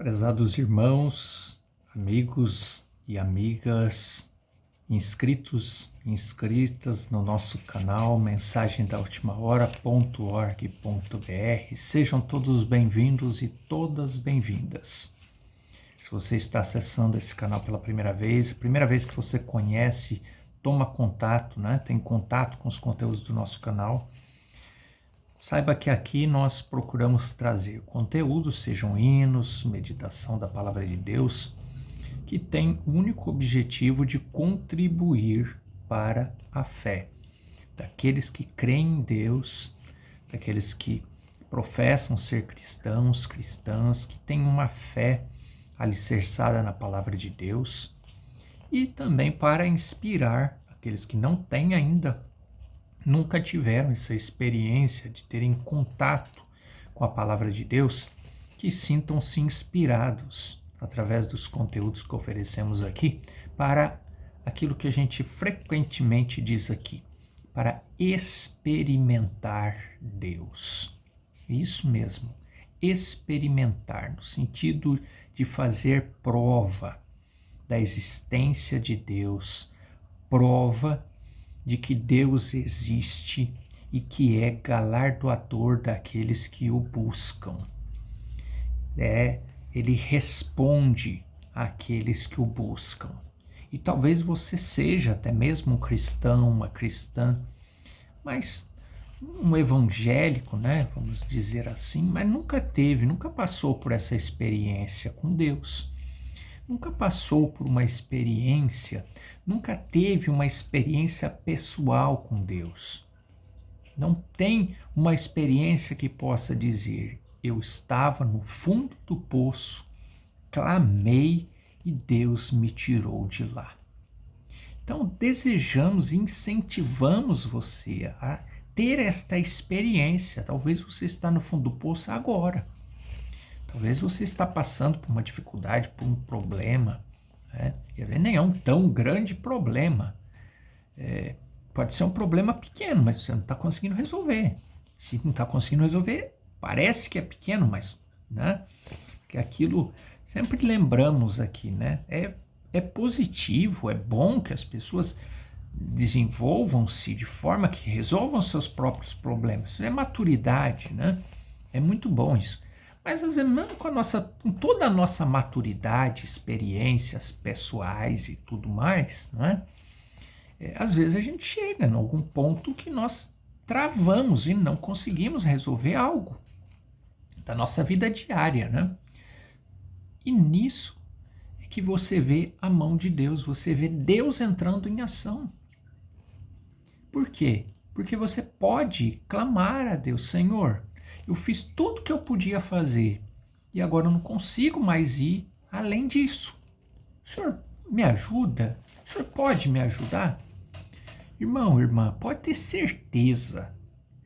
Prezados irmãos, amigos e amigas, inscritos e inscritas no nosso canal Mensagem da Última Hora.org.br, sejam todos bem-vindos e todas bem-vindas. Se você está acessando esse canal pela primeira vez, a primeira vez que você conhece, toma contato, tem contato com os conteúdos do nosso canal, saiba que aqui nós procuramos trazer conteúdos, sejam hinos, meditação da Palavra de Deus, que tem o único objetivo de contribuir para a fé daqueles que creem em Deus, daqueles que professam ser cristãos, cristãs, que têm uma fé alicerçada na Palavra de Deus, e também para inspirar aqueles que não têm ainda, nunca tiveram essa experiência de terem contato com a Palavra de Deus, que sintam-se inspirados através dos conteúdos que oferecemos aqui para aquilo que a gente frequentemente diz aqui, para experimentar Deus. Isso mesmo, experimentar, no sentido de fazer prova da existência de Deus, prova de que Deus existe e que é galardoador daqueles que o buscam. Ele responde àqueles que o buscam. E talvez você seja até mesmo um cristão, uma cristã, mas um evangélico, vamos dizer assim, mas nunca passou por essa experiência com Deus. Nunca passou por uma experiência, nunca teve uma experiência pessoal com Deus. Não tem uma experiência que possa dizer, eu estava no fundo do poço, clamei e Deus me tirou de lá. Então, desejamos e incentivamos você a ter esta experiência. Talvez você está no fundo do poço agora. Talvez você está passando por uma dificuldade, por um problema, e nem é um tão grande problema. Pode ser um problema pequeno, mas você não está conseguindo resolver. Se não está conseguindo resolver, parece que é pequeno, mas, que aquilo, sempre lembramos aqui, é positivo, é bom que as pessoas desenvolvam-se de forma que resolvam seus próprios problemas. Isso é maturidade, É muito bom isso. Mas às vezes, mesmo com toda a nossa maturidade, experiências pessoais e tudo mais, às vezes a gente chega em algum ponto que nós travamos e não conseguimos resolver algo da nossa vida diária, E nisso é que você vê a mão de Deus, você vê Deus entrando em ação. Por quê? Porque você pode clamar a Deus, Senhor, eu fiz tudo o que eu podia fazer e agora eu não consigo mais ir além disso. O senhor me ajuda? O senhor pode me ajudar? Irmão, irmã, pode ter certeza,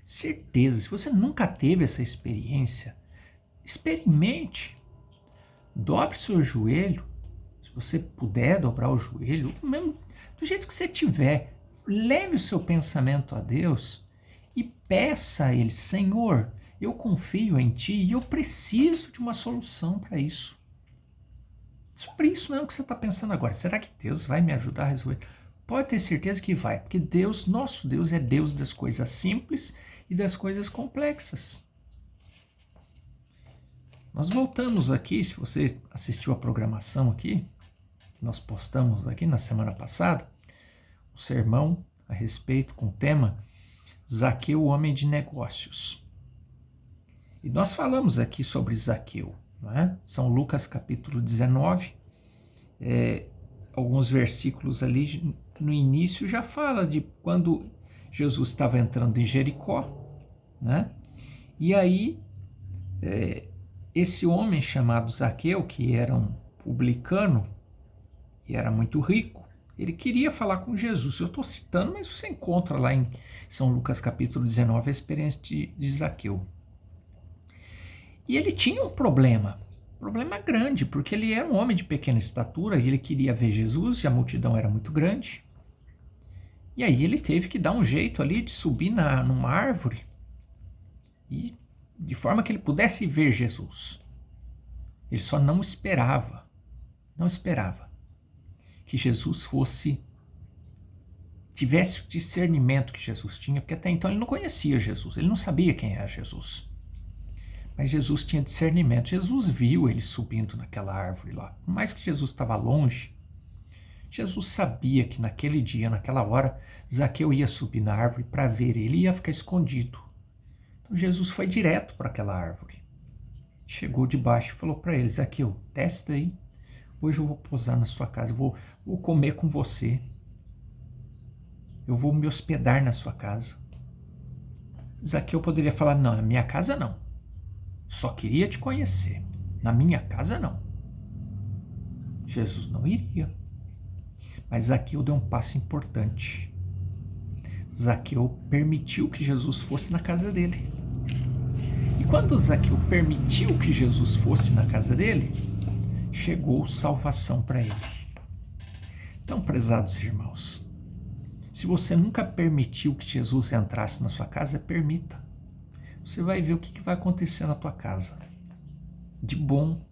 se você nunca teve essa experiência, experimente, dobre seu joelho, se você puder dobrar o joelho, mesmo do jeito que você tiver, leve o seu pensamento a Deus e peça a Ele, Senhor, eu confio em Ti e eu preciso de uma solução para isso. Sobre isso não é o que você está pensando agora. Será que Deus vai me ajudar a resolver? Pode ter certeza que vai, porque Deus, nosso Deus, é Deus das coisas simples e das coisas complexas. Nós voltamos aqui, se você assistiu a programação aqui, nós postamos aqui na semana passada, um sermão a respeito com o tema Zaqueu, o homem de negócios. E nós falamos aqui sobre Zaqueu, São Lucas capítulo 19, alguns versículos ali no início já fala de quando Jesus estava entrando em Jericó, E aí esse homem chamado Zaqueu, que era um publicano e era muito rico, ele queria falar com Jesus. Eu estou citando, mas você encontra lá em São Lucas capítulo 19 a experiência de Zaqueu. E ele tinha um problema grande, porque ele era um homem de pequena estatura e ele queria ver Jesus e a multidão era muito grande. E aí ele teve que dar um jeito ali de subir numa árvore, e de forma que ele pudesse ver Jesus. Ele só não esperava que Jesus tivesse o discernimento que Jesus tinha, porque até então ele não conhecia Jesus, ele não sabia quem era Jesus. Mas Jesus tinha discernimento. Jesus viu ele subindo naquela árvore lá. Por mais que Jesus estava longe, Jesus sabia que naquele dia, naquela hora, Zaqueu ia subir na árvore para ver ele, ia ficar escondido. Então Jesus foi direto para aquela árvore. Chegou debaixo e falou para ele: Zaqueu, desce daí, hoje eu vou pousar na sua casa, vou comer com você, eu vou me hospedar na sua casa. Zaqueu poderia falar: não, na minha casa não, só queria te conhecer, na minha casa não. Jesus não iria. Mas Zaqueu deu um passo importante. Zaqueu permitiu que Jesus fosse na casa dele. E quando Zaqueu permitiu que Jesus fosse na casa dele, chegou salvação para ele. Então, prezados irmãos, se você nunca permitiu que Jesus entrasse na sua casa, permita. Você vai ver o que vai acontecer na tua casa. De bom.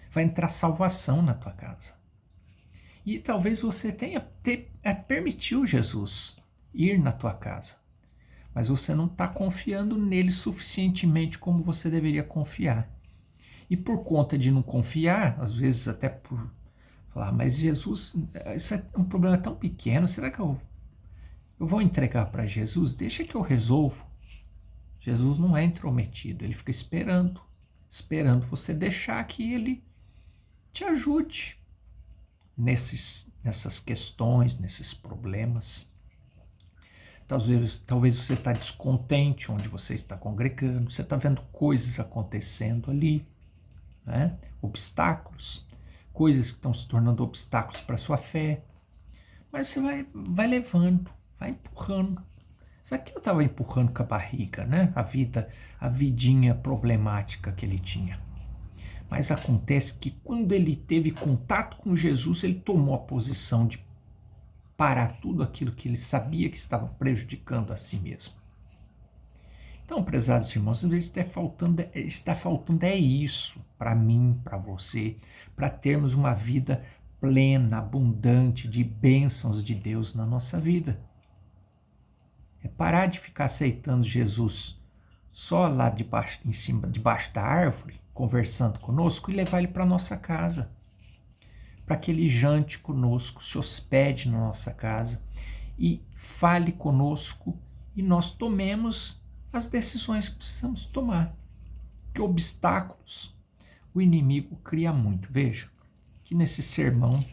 Vai entrar salvação na tua casa. E talvez você permitiu Jesus ir na tua casa, mas você não está confiando nele suficientemente como você deveria confiar. E por conta de não confiar, às vezes até por falar: mas Jesus, isso é um problema tão pequeno, será que eu vou entregar para Jesus? Deixa que eu resolvo. Jesus não é intrometido, ele fica esperando você deixar que ele te ajude nessas questões, nesses problemas. Talvez você está descontente onde você está congregando, você está vendo coisas acontecendo ali, né? Obstáculos, coisas que estão se tornando obstáculos para a sua fé. Mas você vai levando, vai empurrando. Isso aqui eu estava empurrando com a barriga, né? A vidinha problemática que ele tinha. Mas acontece que quando ele teve contato com Jesus, ele tomou a posição de parar tudo aquilo que ele sabia que estava prejudicando a si mesmo. Então, prezados irmãos, às vezes está faltando isso para mim, para você, para termos uma vida plena, abundante de bênçãos de Deus na nossa vida. É parar de ficar aceitando Jesus só lá debaixo da árvore, conversando conosco, e levar ele para nossa casa, para que ele jante conosco, se hospede na nossa casa e fale conosco e nós tomemos as decisões que precisamos tomar. Que obstáculos o inimigo cria muito. Veja que nesse sermão,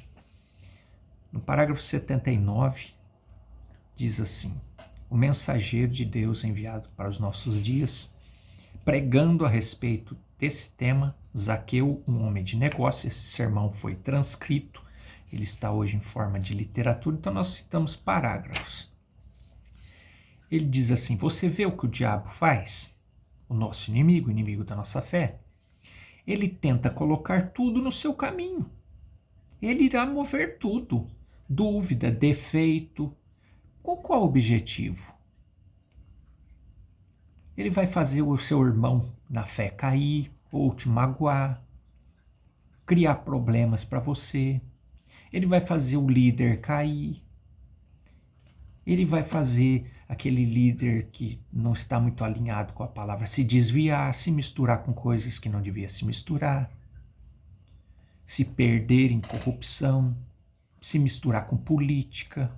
no parágrafo 79, diz assim: o mensageiro de Deus enviado para os nossos dias, pregando a respeito desse tema, Zaqueu, um homem de negócio. Esse sermão foi transcrito, ele está hoje em forma de literatura, então nós citamos parágrafos. Ele diz assim: você vê o que o diabo faz? O nosso inimigo, o inimigo da nossa fé. Ele tenta colocar tudo no seu caminho. Ele irá mover tudo. Dúvida, defeito. Com qual objetivo? Ele vai fazer o seu irmão na fé cair, ou te magoar, criar problemas para você. Ele vai fazer o líder cair. Ele vai fazer aquele líder que não está muito alinhado com a palavra se desviar, se misturar com coisas que não devia se misturar, se perder em corrupção, se misturar com política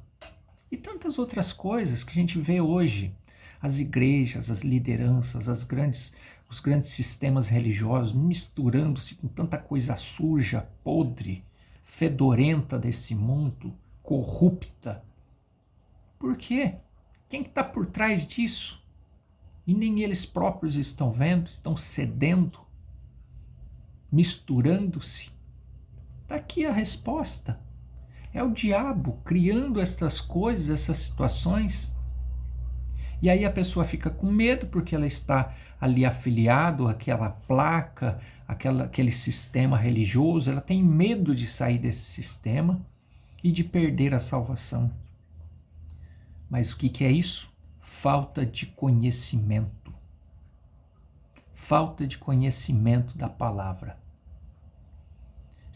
e tantas outras coisas que a gente vê hoje. As igrejas, as lideranças, os grandes sistemas religiosos misturando-se com tanta coisa suja, podre, fedorenta desse mundo, corrupta. Por quê? Quem está por trás disso? E nem eles próprios estão vendo, estão cedendo, misturando-se. Está aqui a resposta. É o diabo criando essas coisas, essas situações. E aí a pessoa fica com medo porque ela está ali afiliado àquela placa, aquele sistema religioso. Ela tem medo de sair desse sistema e de perder a salvação. Mas o que é isso? Falta de conhecimento. Falta de conhecimento da palavra.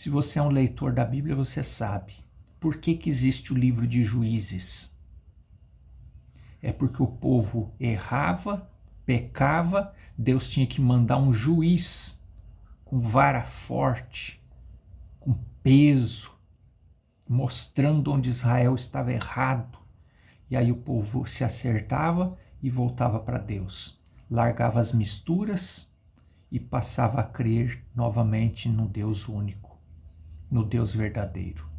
Se você é um leitor da Bíblia, você sabe. Por que existe o livro de Juízes? É porque o povo errava, pecava, Deus tinha que mandar um juiz com vara forte, com peso, mostrando onde Israel estava errado. E aí o povo se acertava e voltava para Deus. Largava as misturas e passava a crer novamente no Deus único, no Deus verdadeiro.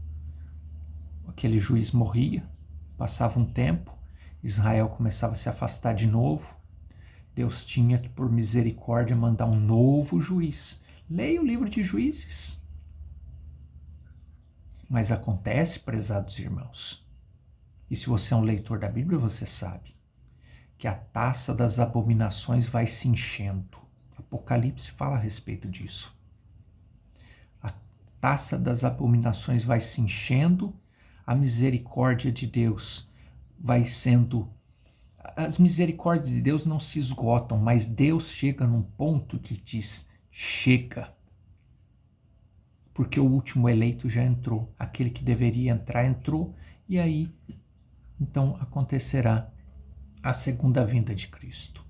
Aquele juiz morria, passava um tempo, Israel começava a se afastar de novo. Deus tinha que, por misericórdia, mandar um novo juiz. Leia o livro de Juízes. Mas acontece, prezados irmãos, e se você é um leitor da Bíblia, você sabe, que a taça das abominações vai se enchendo. Apocalipse fala a respeito disso. A taça das abominações vai se enchendo, a misericórdia de Deus vai sendo... As misericórdias de Deus não se esgotam, mas Deus chega num ponto que diz, chega. Porque o último eleito já entrou, aquele que deveria entrar entrou, e aí, então, acontecerá a segunda vinda de Cristo.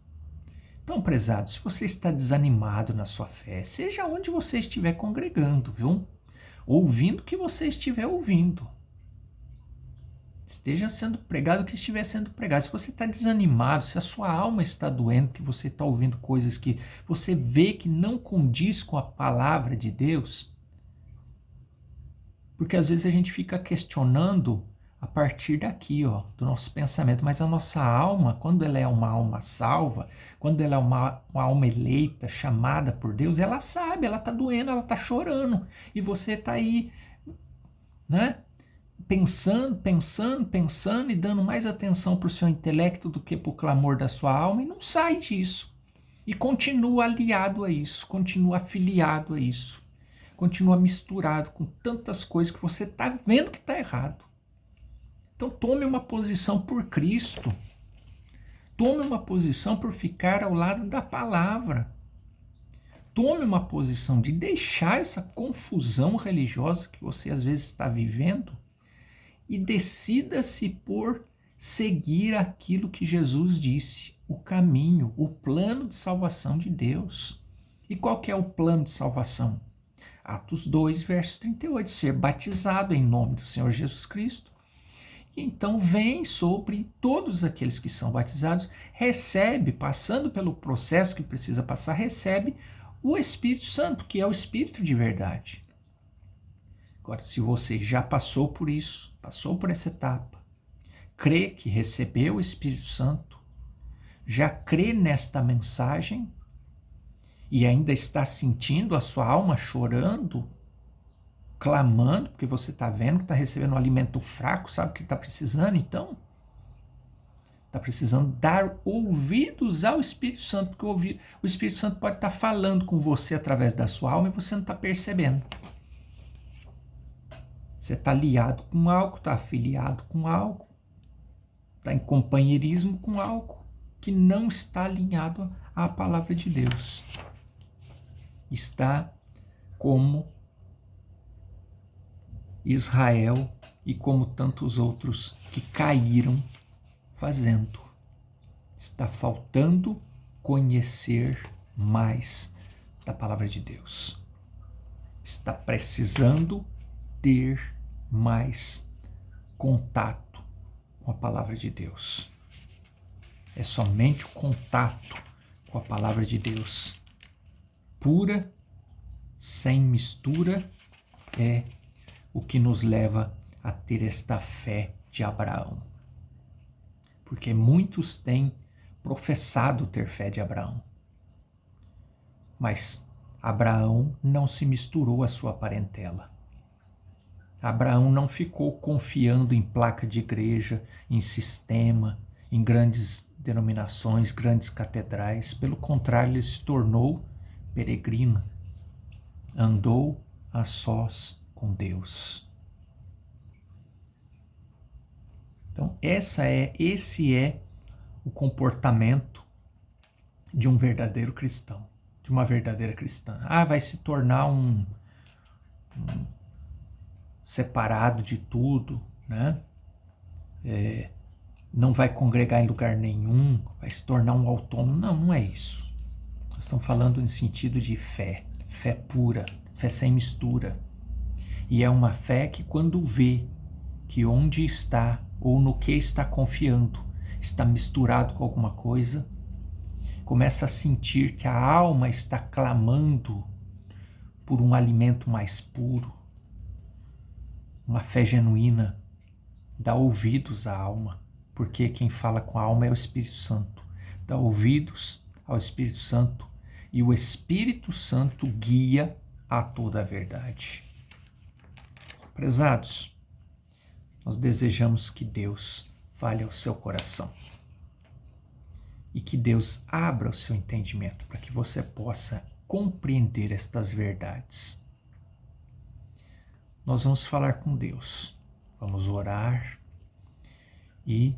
Então, prezados, se você está desanimado na sua fé, seja onde você estiver congregando, viu? Ouvindo o que você estiver ouvindo. Esteja sendo pregado o que estiver sendo pregado. Se você está desanimado, se a sua alma está doendo, que você está ouvindo coisas que você vê que não condiz com a palavra de Deus, porque às vezes a gente fica questionando a partir daqui, ó, do nosso pensamento, mas a nossa alma, quando ela é uma alma salva, quando ela é uma alma eleita, chamada por Deus, ela sabe, ela está doendo, ela está chorando, e você está aí, né, pensando e dando mais atenção para o seu intelecto do que para o clamor da sua alma, e não sai disso, e continua aliado a isso, continua afiliado a isso, continua misturado com tantas coisas que você está vendo que está errado. Então tome uma posição por Cristo. Tome uma posição por ficar ao lado da palavra. Tome uma posição de deixar essa confusão religiosa que você às vezes está vivendo e decida-se por seguir aquilo que Jesus disse, o caminho, o plano de salvação de Deus. E qual que é o plano de salvação? Atos 2, verso 38, ser batizado em nome do Senhor Jesus Cristo. E então vem sobre todos aqueles que são batizados, recebe, passando pelo processo que precisa passar, recebe o Espírito Santo, que é o Espírito de verdade. Agora, se você já passou por isso, passou por essa etapa, crê que recebeu o Espírito Santo, já crê nesta mensagem e ainda está sentindo a sua alma chorando, clamando, porque você está vendo que está recebendo um alimento fraco, sabe o que está precisando? Então, está precisando dar ouvidos ao Espírito Santo, porque o Espírito Santo pode estar falando com você através da sua alma e você não está percebendo. Você está aliado com algo, está afiliado com algo, está em companheirismo com algo que não está alinhado à palavra de Deus. Está como Israel e como tantos outros que caíram fazendo. Está faltando conhecer mais da palavra de Deus. Está precisando ter mais contato com a palavra de Deus. É somente o contato com a palavra de Deus, pura, sem mistura, é o que nos leva a ter esta fé de Abraão. Porque muitos têm professado ter fé de Abraão. Mas Abraão não se misturou à sua parentela. Abraão não ficou confiando em placa de igreja, em sistema, em grandes denominações, grandes catedrais. Pelo contrário, ele se tornou peregrino. Andou a sós com Deus. Então, esse é o comportamento de um verdadeiro cristão, de uma verdadeira cristã. Vai se tornar um separado de tudo, né? Não vai congregar em lugar nenhum, vai se tornar um autônomo. Não, não é isso. Nós estamos falando em sentido de fé, fé pura, fé sem mistura. E é uma fé que quando vê que onde está ou no que está confiando está misturado com alguma coisa, começa a sentir que a alma está clamando por um alimento mais puro, uma fé genuína, dá ouvidos à alma, porque quem fala com a alma é o Espírito Santo. Dá ouvidos ao Espírito Santo e o Espírito Santo guia a toda a verdade. Prezados, nós desejamos que Deus fale ao seu coração e que Deus abra o seu entendimento para que você possa compreender estas verdades. Nós vamos falar com Deus, vamos orar e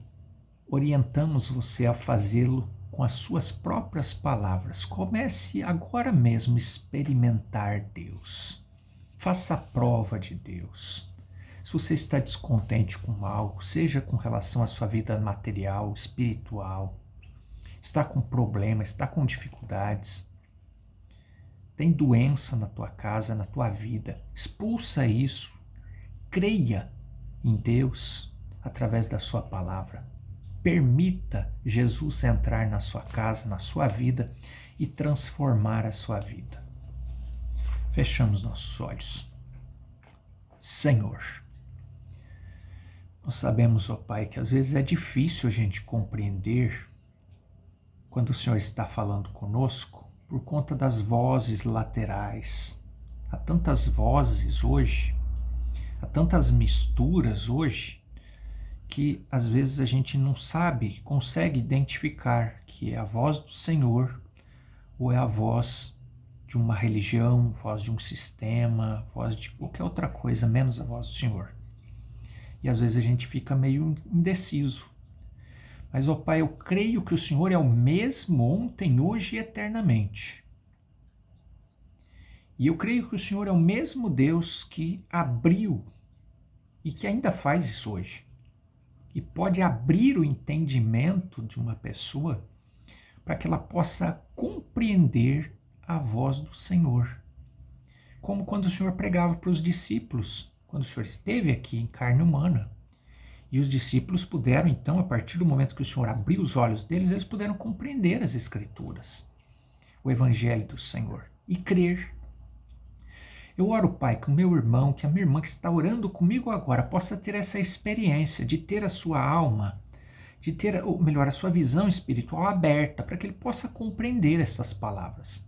orientamos você a fazê-lo com as suas próprias palavras. Comece agora mesmo a experimentar Deus. Faça a prova de Deus. Se você está descontente com algo, seja com relação à sua vida material, espiritual, está com problema, está com dificuldades, tem doença na tua casa, na tua vida, expulsa isso, creia em Deus através da sua palavra. Permita Jesus entrar na sua casa, na sua vida e transformar a sua vida. Fechamos nossos olhos. Senhor, nós sabemos, ó Pai, que às vezes é difícil a gente compreender quando o Senhor está falando conosco por conta das vozes laterais. Há tantas vozes hoje, há tantas misturas hoje, que às vezes a gente não sabe, consegue identificar que é a voz do Senhor ou é a voz de uma religião, voz de um sistema, voz de qualquer outra coisa, menos a voz do Senhor. E às vezes a gente fica meio indeciso. Mas, ó Pai, eu creio que o Senhor é o mesmo ontem, hoje e eternamente. E eu creio que o Senhor é o mesmo Deus que abriu e que ainda faz isso hoje. E pode abrir o entendimento de uma pessoa para que ela possa compreender a voz do Senhor. Como quando o Senhor pregava para os discípulos, quando o Senhor esteve aqui em carne humana. E os discípulos puderam, então, a partir do momento que o Senhor abriu os olhos deles, eles puderam compreender as Escrituras, o Evangelho do Senhor, e crer. Eu oro, Pai, que o meu irmão, que a minha irmã que está orando comigo agora, possa ter essa experiência de ter a sua alma, de ter, ou melhor, a sua visão espiritual aberta, para que ele possa compreender essas palavras.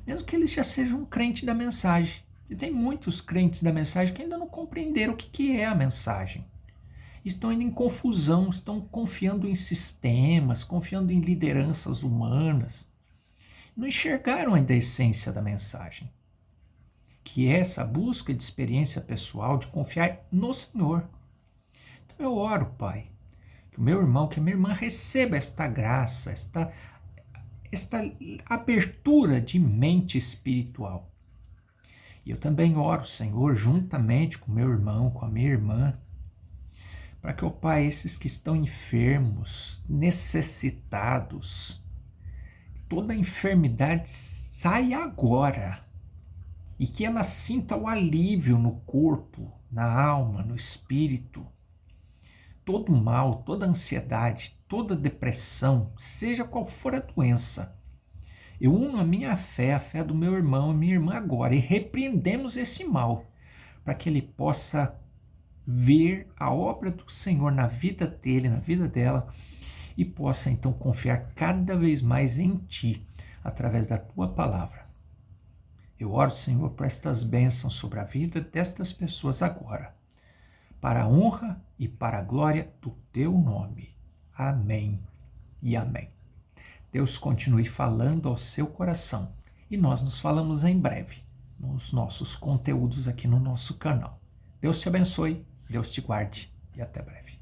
Mesmo que ele já seja um crente da mensagem. E tem muitos crentes da mensagem que ainda não compreenderam o que é a mensagem. Estão indo em confusão, estão confiando em sistemas, confiando em lideranças humanas. Não enxergaram ainda a essência da mensagem, que é essa busca de experiência pessoal, de confiar no Senhor. Então eu oro, Pai, que o meu irmão, que a minha irmã receba esta graça, esta abertura de mente espiritual. E eu também oro, Senhor, juntamente com o meu irmão, com a minha irmã, para que, ó Pai, esses que estão enfermos, necessitados, toda enfermidade saia agora e que ela sinta o alívio no corpo, na alma, no espírito. Todo mal, toda ansiedade, toda depressão, seja qual for a doença, eu uno a minha fé, a fé do meu irmão e minha irmã agora e repreendemos esse mal para que ele possa ver a obra do Senhor na vida dele, na vida dela e possa então confiar cada vez mais em Ti através da Tua palavra. Eu oro, Senhor, por estas bênçãos sobre a vida destas pessoas agora, para a honra e para a glória do Teu nome. Amém e amém. Deus continue falando ao seu coração e nós nos falamos em breve nos nossos conteúdos aqui no nosso canal. Deus te abençoe, Deus te guarde e até breve.